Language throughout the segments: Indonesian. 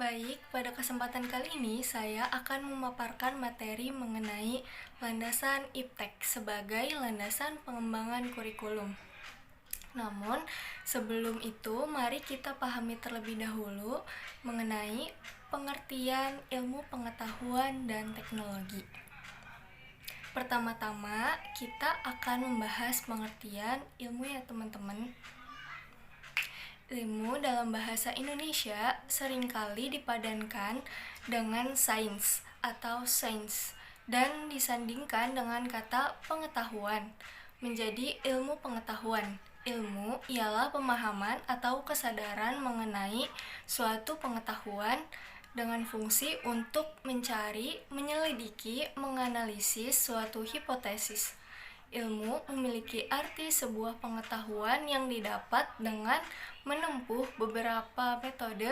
Baik, pada kesempatan kali ini saya akan memaparkan materi mengenai landasan IPTEK sebagai landasan pengembangan kurikulum. Namun, sebelum itu mari kita pahami terlebih dahulu mengenai pengertian ilmu pengetahuan dan teknologi. Pertama-tama, kita akan membahas pengertian ilmu ya teman-teman. Ilmu dalam bahasa Indonesia seringkali dipadankan dengan sains atau sains dan disandingkan dengan kata pengetahuan menjadi ilmu pengetahuan. Ilmu ialah pemahaman atau kesadaran mengenai suatu pengetahuan dengan fungsi untuk mencari, menyelidiki, menganalisis suatu hipotesis. Ilmu memiliki arti sebuah pengetahuan yang didapat dengan menempuh beberapa metode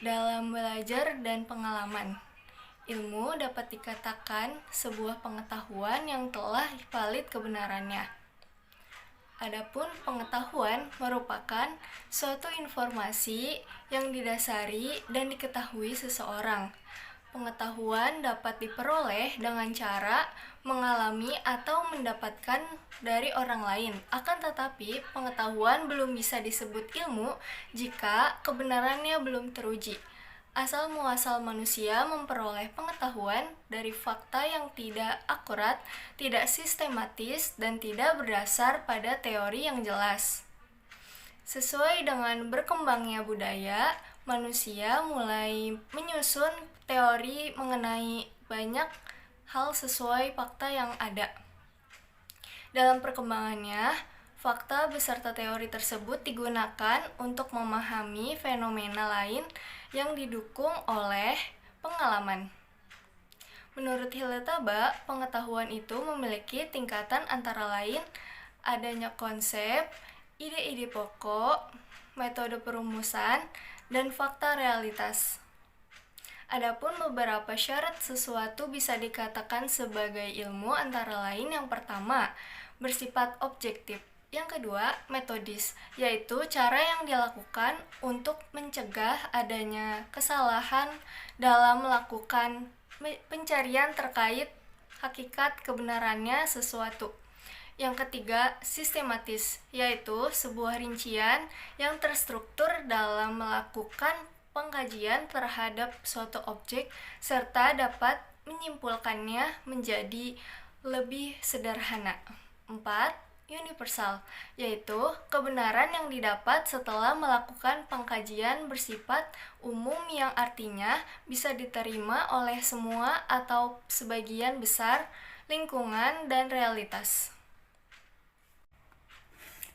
dalam belajar dan pengalaman. Ilmu dapat dikatakan sebuah pengetahuan yang telah valid kebenarannya. Adapun pengetahuan merupakan suatu informasi yang didasari dan diketahui seseorang. Pengetahuan dapat diperoleh dengan cara mengalami atau mendapatkan dari orang lain. Akan tetapi, pengetahuan belum bisa disebut ilmu jika kebenarannya belum teruji. Asal muasal manusia memperoleh pengetahuan dari fakta yang tidak akurat, tidak sistematis, dan tidak berdasar pada teori yang jelas. Sesuai dengan berkembangnya budaya, manusia mulai menyusun teori mengenai banyak hal sesuai fakta yang ada. Dalam perkembangannya, fakta beserta teori tersebut digunakan untuk memahami fenomena lain yang didukung oleh pengalaman. Menurut Hiletaba, pengetahuan itu memiliki tingkatan antara lain adanya konsep, ide-ide pokok, metode perumusan, dan fakta realitas. Adapun beberapa syarat sesuatu bisa dikatakan sebagai ilmu antara lain yang pertama, bersifat objektif. Yang kedua, metodis, yaitu cara yang dilakukan untuk mencegah adanya kesalahan dalam melakukan pencarian terkait hakikat kebenarannya sesuatu. Yang ketiga, sistematis, yaitu sebuah rincian yang terstruktur dalam melakukan pengkajian terhadap suatu objek serta dapat menyimpulkannya menjadi lebih sederhana. 4. Universal, yaitu kebenaran yang didapat setelah melakukan pengkajian bersifat umum yang artinya bisa diterima oleh semua atau sebagian besar lingkungan dan realitas.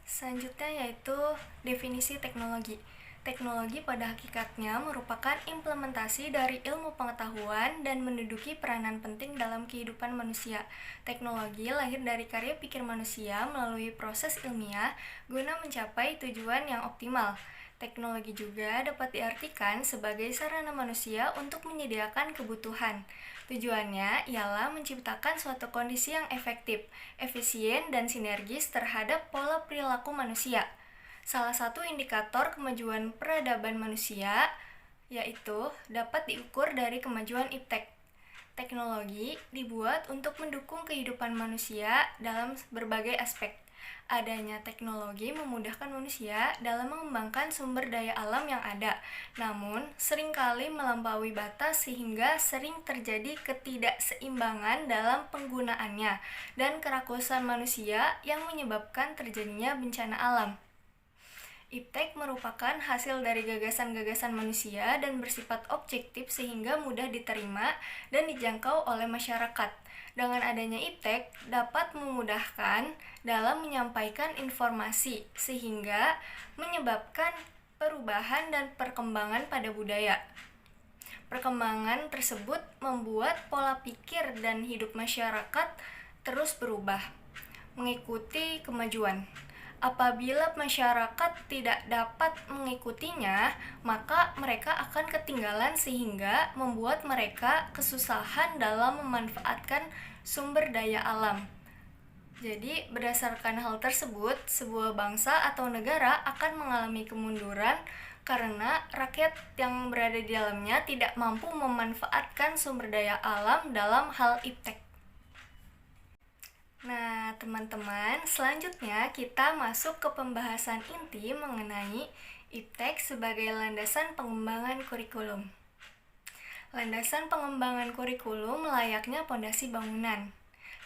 Selanjutnya yaitu definisi teknologi. Teknologi pada hakikatnya merupakan implementasi dari ilmu pengetahuan dan menduduki peranan penting dalam kehidupan manusia. Teknologi lahir dari karya pikir manusia melalui proses ilmiah guna mencapai tujuan yang optimal. Teknologi juga dapat diartikan sebagai sarana manusia untuk menyediakan kebutuhan. Tujuannya ialah menciptakan suatu kondisi yang efektif, efisien, dan sinergis terhadap pola perilaku manusia. Salah satu indikator kemajuan peradaban manusia yaitu dapat diukur dari kemajuan iptek. Teknologi dibuat untuk mendukung kehidupan manusia dalam berbagai aspek. Adanya teknologi memudahkan manusia dalam mengembangkan sumber daya alam yang ada, namun seringkali melampaui batas sehingga sering terjadi ketidakseimbangan dalam penggunaannya dan kerakusan manusia yang menyebabkan terjadinya bencana alam. Iptek merupakan hasil dari gagasan-gagasan manusia dan bersifat objektif sehingga mudah diterima dan dijangkau oleh masyarakat. Dengan adanya iptek dapat memudahkan dalam menyampaikan informasi sehingga menyebabkan perubahan dan perkembangan pada budaya. Perkembangan tersebut membuat pola pikir dan hidup masyarakat terus berubah, mengikuti kemajuan. Apabila masyarakat tidak dapat mengikutinya, maka mereka akan ketinggalan sehingga membuat mereka kesusahan dalam memanfaatkan sumber daya alam. Jadi, berdasarkan hal tersebut, sebuah bangsa atau negara akan mengalami kemunduran karena rakyat yang berada di dalamnya tidak mampu memanfaatkan sumber daya alam dalam hal iptek. Nah, teman-teman, selanjutnya kita masuk ke pembahasan inti mengenai iptek sebagai landasan pengembangan kurikulum. Landasan pengembangan kurikulum layaknya pondasi bangunan.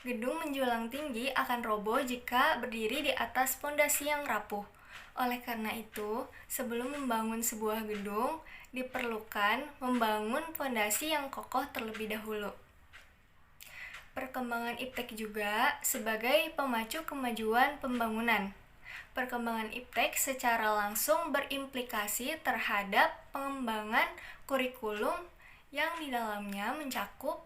Gedung menjulang tinggi akan roboh jika berdiri di atas pondasi yang rapuh. Oleh karena itu, sebelum membangun sebuah gedung, diperlukan membangun pondasi yang kokoh terlebih dahulu. Perkembangan iptek juga sebagai pemacu kemajuan pembangunan. Perkembangan iptek secara langsung berimplikasi terhadap pengembangan kurikulum yang di dalamnya mencakup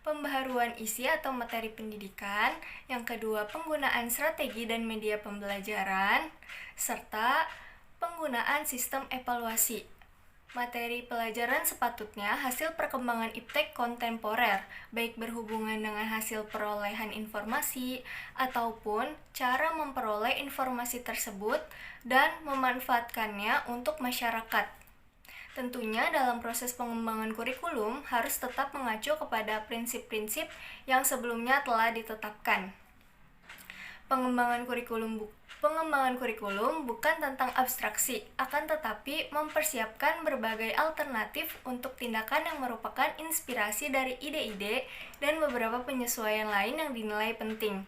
pembaharuan isi atau materi pendidikan, yang kedua penggunaan strategi dan media pembelajaran, serta penggunaan sistem evaluasi. Materi pelajaran sepatutnya hasil perkembangan iptek kontemporer, baik berhubungan dengan hasil perolehan informasi ataupun cara memperoleh informasi tersebut dan memanfaatkannya untuk masyarakat. Tentunya dalam proses pengembangan kurikulum harus tetap mengacu kepada prinsip-prinsip yang sebelumnya telah ditetapkan. Pengembangan kurikulum bukan tentang abstraksi, akan tetapi mempersiapkan berbagai alternatif untuk tindakan yang merupakan inspirasi dari ide-ide dan beberapa penyesuaian lain yang dinilai penting.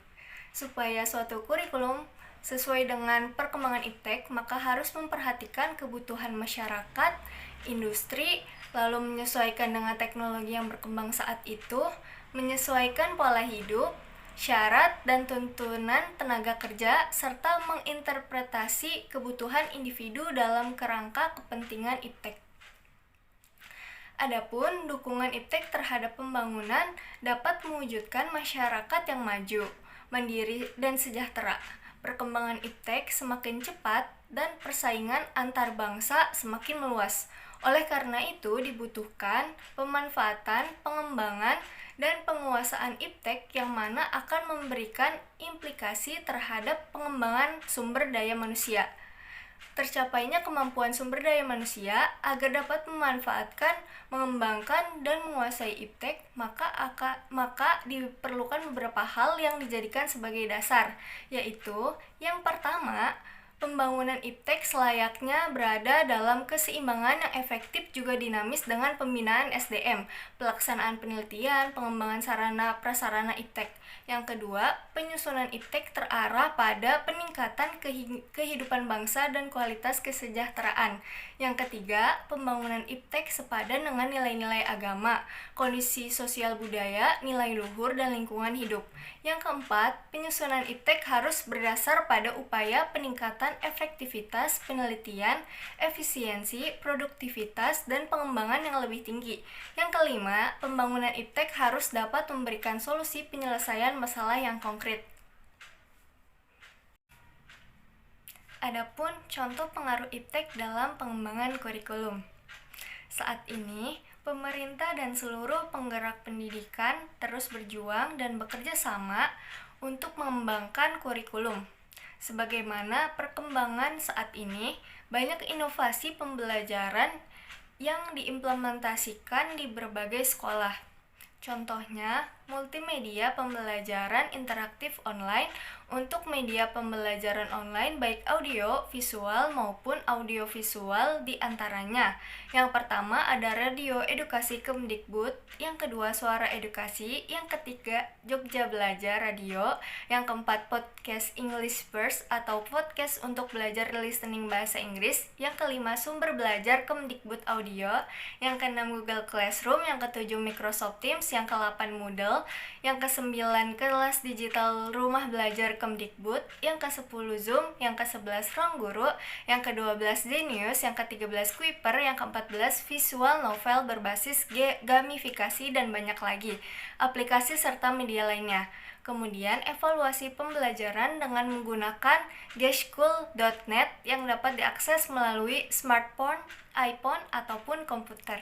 Supaya suatu kurikulum sesuai dengan perkembangan iptek, maka harus memperhatikan kebutuhan masyarakat, industri, lalu menyesuaikan dengan teknologi yang berkembang saat itu, menyesuaikan pola hidup, syarat dan tuntunan tenaga kerja, serta menginterpretasi kebutuhan individu dalam kerangka kepentingan iptek. Adapun dukungan iptek terhadap pembangunan dapat mewujudkan masyarakat yang maju, mandiri, dan sejahtera. Perkembangan iptek semakin cepat dan persaingan antar bangsa semakin meluas. Oleh karena itu dibutuhkan pemanfaatan, pengembangan, dan penguasaan iptek yang mana akan memberikan implikasi terhadap pengembangan sumber daya manusia. Tercapainya kemampuan sumber daya manusia agar dapat memanfaatkan, mengembangkan, dan menguasai iptek, maka diperlukan beberapa hal yang dijadikan sebagai dasar, yaitu yang pertama, pembangunan iptek selayaknya berada dalam keseimbangan yang efektif juga dinamis dengan pembinaan SDM, pelaksanaan penelitian, pengembangan sarana prasarana iptek. Yang kedua, penyusunan iptek terarah pada peningkatan kehidupan bangsa dan kualitas kesejahteraan. Yang ketiga, pembangunan iptek sepadan dengan nilai-nilai agama, kondisi sosial budaya, nilai luhur, dan lingkungan hidup. Yang keempat, penyusunan iptek harus berdasar pada upaya peningkatan efektivitas penelitian, efisiensi, produktivitas, dan pengembangan yang lebih tinggi. Yang kelima, pembangunan iptek harus dapat memberikan solusi penyelesaian masalah yang konkret. Adapun contoh pengaruh iptek dalam pengembangan kurikulum. Saat ini, pemerintah dan seluruh penggerak pendidikan terus berjuang dan bekerja sama untuk mengembangkan kurikulum. Sebagaimana perkembangan saat ini, banyak inovasi pembelajaran yang diimplementasikan di berbagai sekolah. Contohnya, multimedia pembelajaran interaktif online untuk media pembelajaran online baik audio, visual maupun audiovisual diantaranya. Yang pertama ada Radio Edukasi Kemdikbud, yang kedua Suara Edukasi, yang ketiga Jogja Belajar Radio, yang keempat Podcast English First atau podcast untuk belajar listening bahasa Inggris, yang kelima Sumber Belajar Kemdikbud Audio, yang keenam Google Classroom, yang ketujuh Microsoft Teams, yang ke-8 Moodle, yang ke-9 Kelas Digital Rumah Belajar Kemdikbud, yang ke-10 Zoom, yang ke-11 Ruang Guru, yang ke-12 Genius, yang ke-13 Kuiper, yang ke-14 Visual Novel berbasis gamifikasi, dan banyak lagi aplikasi serta media lainnya. Kemudian evaluasi pembelajaran dengan menggunakan geschool.net yang dapat diakses melalui smartphone, iPhone, ataupun komputer.